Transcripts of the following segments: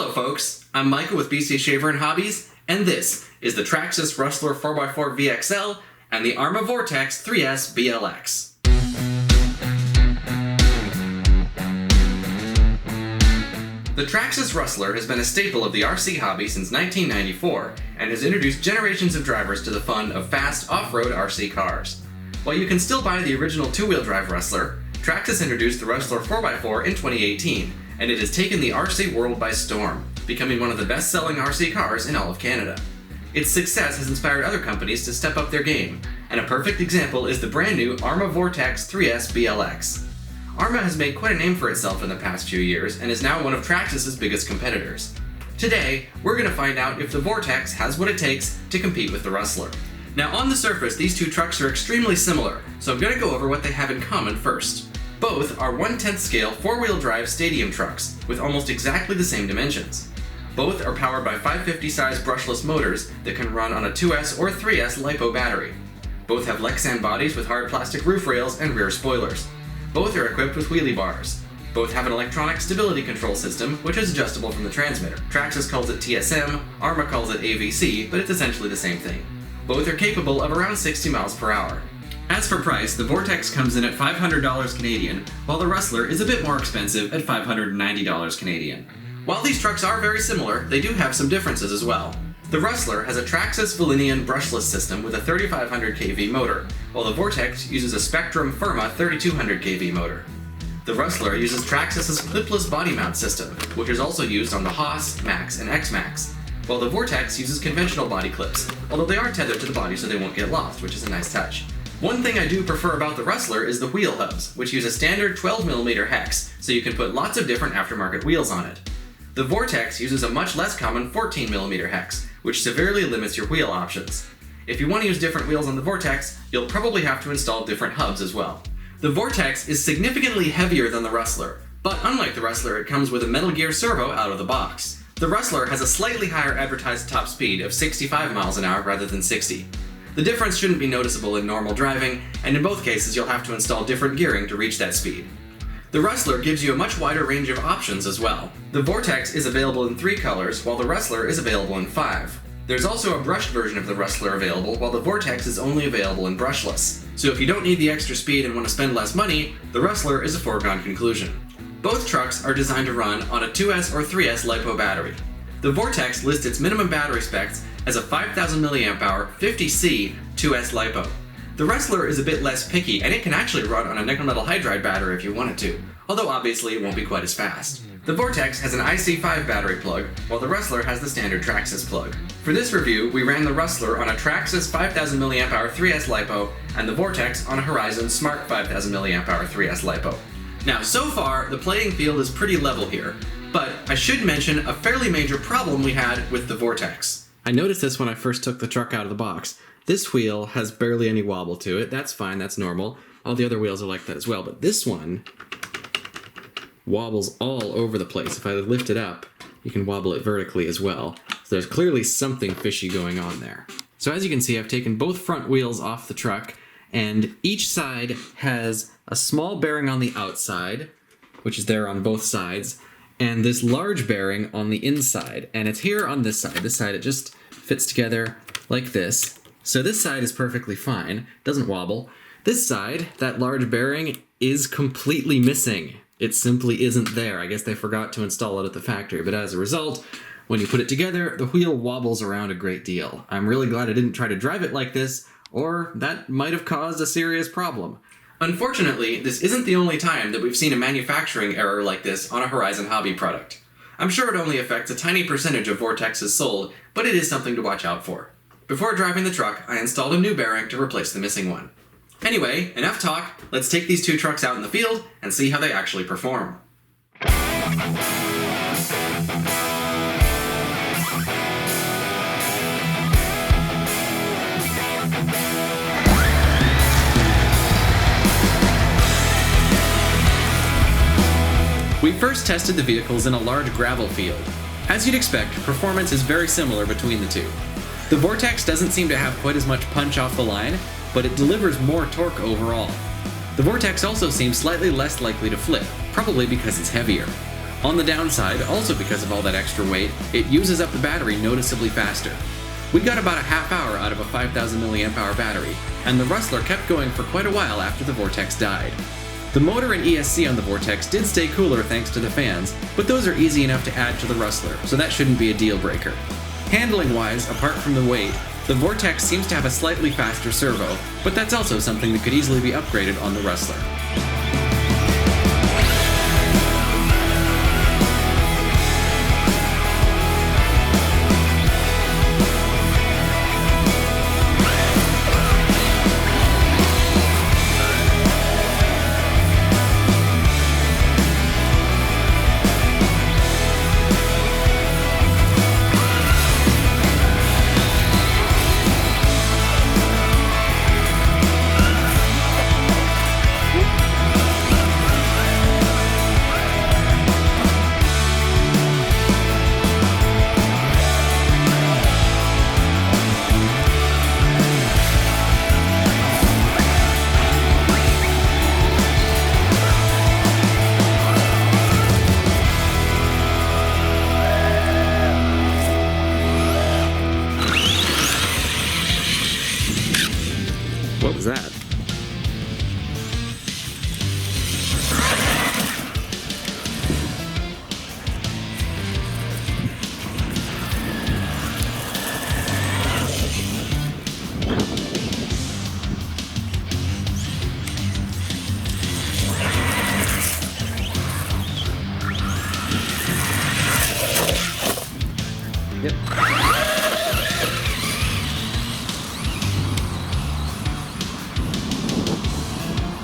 Hello folks, I'm Michael with BC Shaver and Hobbies, and this is the Traxxas Rustler 4x4 VXL and the Arrma Vorteks 3S BLX. The Traxxas Rustler has been a staple of the RC hobby since 1994 and has introduced generations of drivers to the fun of fast off-road RC cars. While you can still buy the original two-wheel drive Rustler, Traxxas introduced the Rustler 4x4 in 2018, and it has taken the RC world by storm, becoming one of the best-selling RC cars in all of Canada. Its success has inspired other companies to step up their game, and a perfect example is the brand new Arrma Vorteks 3S BLX. Arrma has made quite a name for itself in the past few years and is now one of Traxxas' biggest competitors. Today, we're going to find out if the Vorteks has what it takes to compete with the Rustler. Now on the surface, these two trucks are extremely similar, so I'm going to go over what they have in common first. Both are 1/10 scale four-wheel drive stadium trucks with almost exactly the same dimensions. Both are powered by 550 size brushless motors that can run on a 2S or 3S LiPo battery. Both have Lexan bodies with hard plastic roof rails and rear spoilers. Both are equipped with wheelie bars. Both have an electronic stability control system, which is adjustable from the transmitter. Traxxas calls it TSM, Arrma calls it AVC, but it's essentially the same thing. Both are capable of around 60 miles per hour. As for price, the Vorteks comes in at $500 Canadian, while the Rustler is a bit more expensive at $590 Canadian. While these trucks are very similar, they do have some differences as well. The Rustler has a Traxxas Valinian brushless system with a 3500 kV motor, while the Vorteks uses a Spectrum Firma 3200 kV motor. The Rustler uses Traxxas' clipless body mount system, which is also used on the Haas, Max, and X-Max, while the Vorteks uses conventional body clips, although they are tethered to the body so they won't get lost, which is a nice touch. One thing I do prefer about the Rustler is the wheel hubs, which use a standard 12mm hex, so you can put lots of different aftermarket wheels on it. The Vorteks uses a much less common 14mm hex, which severely limits your wheel options. If you want to use different wheels on the Vorteks, you'll probably have to install different hubs as well. The Vorteks is significantly heavier than the Rustler, but unlike the Rustler, it comes with a Metal Gear servo out of the box. The Rustler has a slightly higher advertised top speed of 65 miles an hour rather than 60. The difference shouldn't be noticeable in normal driving, and in both cases you'll have to install different gearing to reach that speed. The Rustler gives you a much wider range of options as well. The Vorteks is available in 3 colors, while the Rustler is available in 5. There's also a brushed version of the Rustler available, while the Vorteks is only available in brushless. So if you don't need the extra speed and want to spend less money, the Rustler is a foregone conclusion. Both trucks are designed to run on a 2S or 3S LiPo battery. The Vorteks lists its minimum battery specs as a 5000 mAh 50C 2S LiPo. The Rustler is a bit less picky, and it can actually run on a nickel metal hydride battery if you wanted to, although obviously it won't be quite as fast. The Vorteks has an IC5 battery plug, while the Rustler has the standard Traxxas plug. For this review, we ran the Rustler on a Traxxas 5000 mAh 3S LiPo, and the Vorteks on a Horizon Smart 5000 mAh 3S LiPo. Now, so far, the playing field is pretty level here, but I should mention a fairly major problem we had with the Vorteks. I noticed this when I first took the truck out of the box. This wheel has barely any wobble to it. That's fine, that's normal. All the other wheels are like that as well, but this one wobbles all over the place. If I lift it up, you can wobble it vertically as well. So there's clearly something fishy going on there. So as you can see, I've taken both front wheels off the truck, and each side has a small bearing on the outside, which is there on both sides, and this large bearing on the inside, and it's here on this side. This side, it just fits together like this. So this side is perfectly fine, doesn't wobble. This side, that large bearing, is completely missing. It simply isn't there. I guess they forgot to install it at the factory, but as a result, when you put it together, the wheel wobbles around a great deal. I'm really glad I didn't try to drive it like this, or that might have caused a serious problem. Unfortunately, this isn't the only time that we've seen a manufacturing error like this on a Horizon hobby product. I'm sure it only affects a tiny percentage of Vortexes sold, but it is something to watch out for. Before driving the truck, I installed a new bearing to replace the missing one. Anyway, enough talk, let's take these two trucks out in the field and see how they actually perform. We first tested the vehicles in a large gravel field. As you'd expect, performance is very similar between the two. The Vorteks doesn't seem to have quite as much punch off the line, but it delivers more torque overall. The Vorteks also seems slightly less likely to flip, probably because it's heavier. On the downside, also because of all that extra weight, it uses up the battery noticeably faster. We got about a half hour out of a 5000 mAh battery, and the Rustler kept going for quite a while after the Vorteks died. The motor and ESC on the Vorteks did stay cooler thanks to the fans, but those are easy enough to add to the Rustler, so that shouldn't be a deal breaker. Handling-wise, apart from the weight, the Vorteks seems to have a slightly faster servo, but that's also something that could easily be upgraded on the Rustler. What was that? Yep.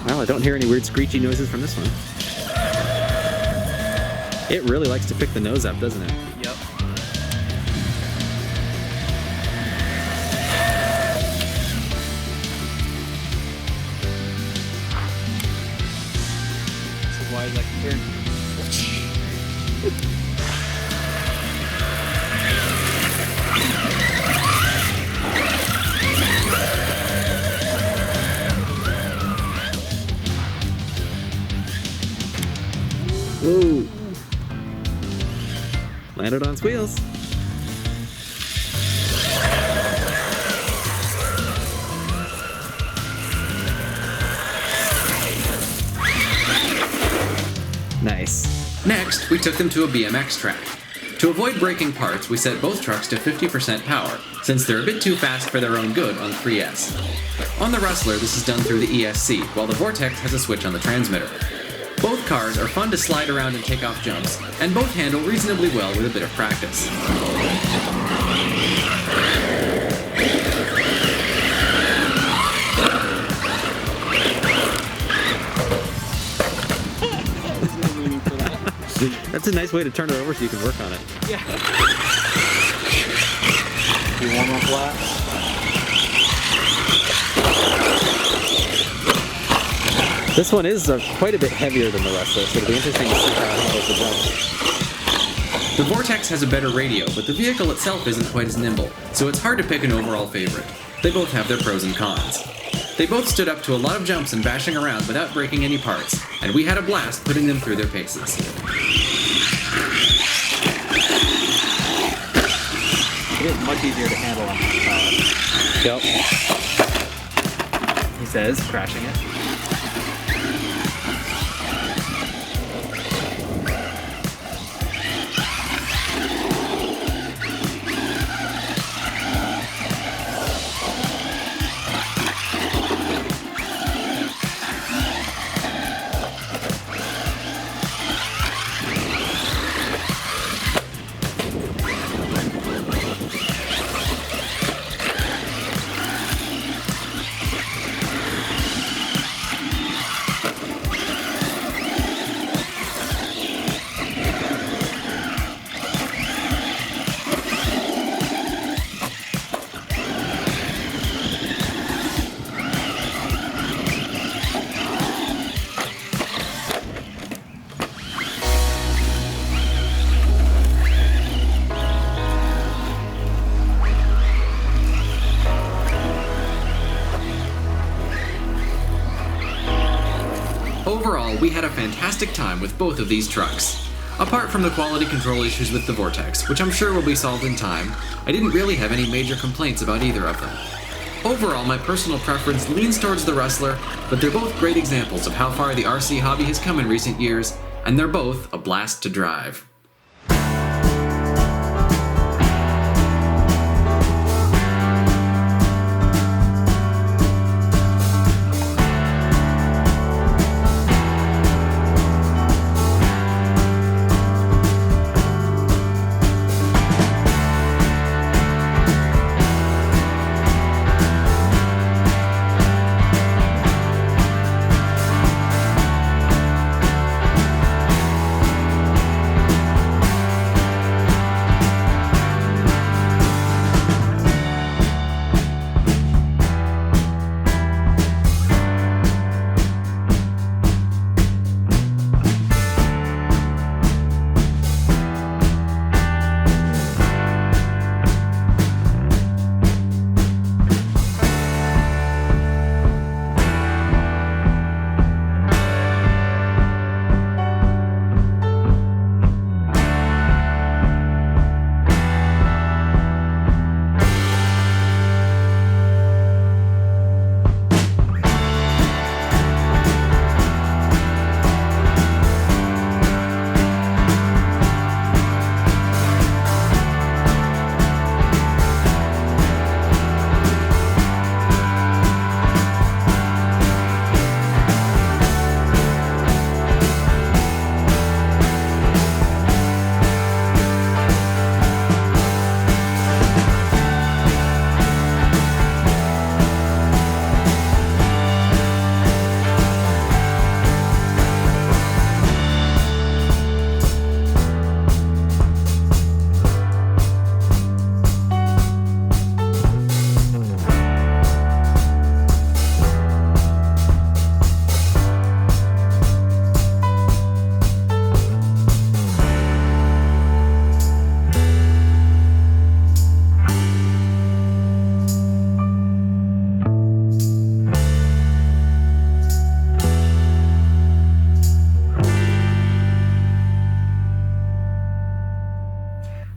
Well, I don't hear any weird screechy noises from this one. It really likes to pick the nose up, doesn't it? Yep. This is why I like to turn. Whoa! Landed on its wheels. Nice. Next, we took them to a BMX track. To avoid breaking parts, we set both trucks to 50% power, since they're a bit too fast for their own good on 3S. On the Rustler, this is done through the ESC, while the Vorteks has a switch on the transmitter. Both cars are fun to slide around and take off jumps, and both handle reasonably well with a bit of practice. That's a nice way to turn it over so you can work on it. Yeah. You warm up laps? This one is quite a bit heavier than the Rustler, so it'll be interesting to see how it handles the jumps. The Vorteks has a better radio, but the vehicle itself isn't quite as nimble, so it's hard to pick an overall favorite. They both have their pros and cons. They both stood up to a lot of jumps and bashing around without breaking any parts, and we had a blast putting them through their paces. It is much easier to handle on this power. Yep. He says, crashing it. Overall, we had a fantastic time with both of these trucks. Apart from the quality control issues with the Vorteks, which I'm sure will be solved in time, I didn't really have any major complaints about either of them. Overall, my personal preference leans towards the Rustler, but they're both great examples of how far the RC hobby has come in recent years, and they're both a blast to drive.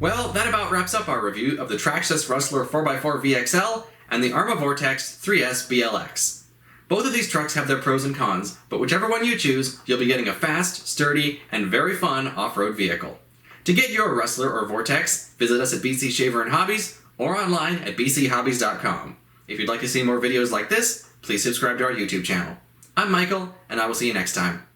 Well, that about wraps up our review of the Traxxas Rustler 4x4 VXL and the Arrma Vorteks 3S BLX. Both of these trucks have their pros and cons, but whichever one you choose, you'll be getting a fast, sturdy, and very fun off-road vehicle. To get your Rustler or Vorteks, visit us at BC Shaver & Hobbies or online at bchobbies.com. If you'd like to see more videos like this, please subscribe to our YouTube channel. I'm Michael, and I will see you next time.